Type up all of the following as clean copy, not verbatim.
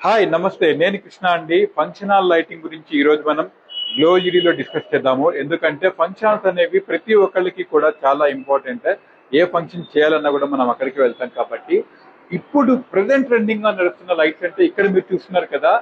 Hi నమస్తే, నేను కృష్ణ అండి. ఫంక్షన్ హాల్ లైటింగ్ గురించి ఈ రోజు మనం గ్లో లో డిస్కస్ చేద్దాము. ఎందుకంటే ఫంక్షన్ హాల్స్ అనేవి ప్రతి ఒక్కరికి కూడా చాలా ఇంపార్టెంట్. ఏ ఫంక్షన్ చేయాలన్నా కూడా మనం అక్కడికి వెళ్తాం కాబట్టి ఇప్పుడు ప్రెసెంట్ ట్రెండింగ్ గా నడుస్తున్న లైట్స్ అంటే ఇక్కడ మీరు చూస్తున్నారు కదా,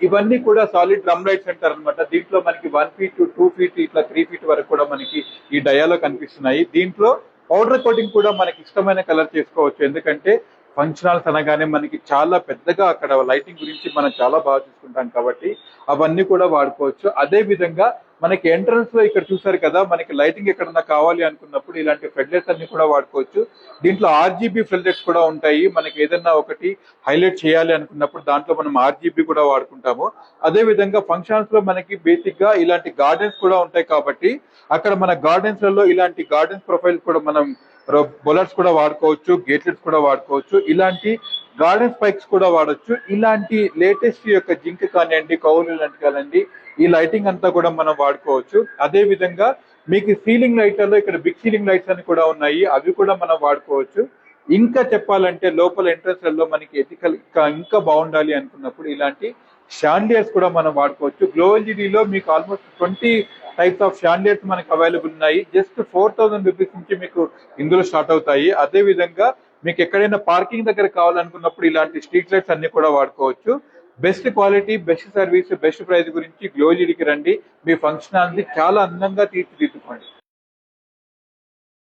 ఇవన్నీ కూడా సాలిడ్ డ్రమ్ లైట్స్ అంటారు అనమాట. దీంట్లో మనకి 1 ఫీట్ 2 ఫీట్ ఇట్లా 3 ఫీట్ వరకు కూడా మనకి ఈ డయాలో కనిపిస్తున్నాయి. దీంట్లో పౌడర్ కోటింగ్ కూడా మనకి ఇష్టమైన కలర్ చేసుకోవచ్చు. ఎందుకంటే ఫంక్షన్ హాల్స్ అనగానే మనకి చాలా పెద్దగా అక్కడ లైటింగ్ గురించి మనం చాలా బాగా చూసుకుంటాం కాబట్టి అవన్నీ కూడా వాడుకోవచ్చు. అదే విధంగా మనకి ఎంట్రన్స్ లో ఇక్కడ చూసారు కదా, మనకి లైటింగ్ ఎక్కడన్నా కావాలి అనుకున్నప్పుడు ఇలాంటి ఫ్లడ్ అన్ని కూడా వాడుకోవచ్చు. దీంట్లో ఆర్జీబీ ఫ్లడ్ కూడా ఉంటాయి. మనకి ఏదన్నా ఒకటి హైలైట్ చేయాలి అనుకున్నప్పుడు దాంట్లో మనం ఆర్జీబీ కూడా వాడుకుంటాము. అదే విధంగా ఫంక్షన్స్ లో మనకి బేసిక్ గా ఇలాంటి గార్డెన్స్ కూడా ఉంటాయి కాబట్టి అక్కడ మన గార్డెన్స్ లలో ఇలాంటి గార్డెన్స్ ప్రొఫైల్ కూడా మనం బొలర్స్ కూడా వాడుకోవచ్చు, గేట్లెట్స్ కూడా వాడుకోవచ్చు, ఇలాంటి గార్డెన్ స్పైక్స్ కూడా వాడచ్చు. ఇలాంటి లేటెస్ట్ యొక్క జింక్ కానివ్వండి, కౌలు లాంటి కానివ్వండి, ఈ లైటింగ్ అంతా కూడా మనం వాడుకోవచ్చు. అదే విధంగా మీకు సీలింగ్ లైట్లలో ఇక్కడ బిగ్ సీలింగ్ లైట్స్ అని కూడా ఉన్నాయి, అవి కూడా మనం వాడుకోవచ్చు. ఇంకా చెప్పాలంటే లోపల ఎంట్రన్స్ లో మనకి ఎథికల్ ఇంకా బాగుండాలి అనుకున్నప్పుడు ఇలాంటి షాండియర్స్ కూడా మనం వాడుకోవచ్చు. గ్లో లో మీకు ఆల్మోస్ట్ 20 టైప్స్ ఆఫ్ షాండియర్స్ మనకి అవైలబుల్ ఉన్నాయి. జస్ట్ 4000 రూపీస్ నుంచి మీకు ఇందులో స్టార్ట్ అవుతాయి. అదే విధంగా మీకు ఎక్కడైనా పార్కింగ్ దగ్గర కావాలనుకున్నప్పుడు ఇలాంటి స్ట్రీట్ లైట్స్ అన్ని కూడా వాడుకోవచ్చు. Best quality, best service, best price గురించి గ్లో రండి. మీ ఫంక్షన్ హాల్ చాలా అందంగా తీర్చిదిద్దుకోండి.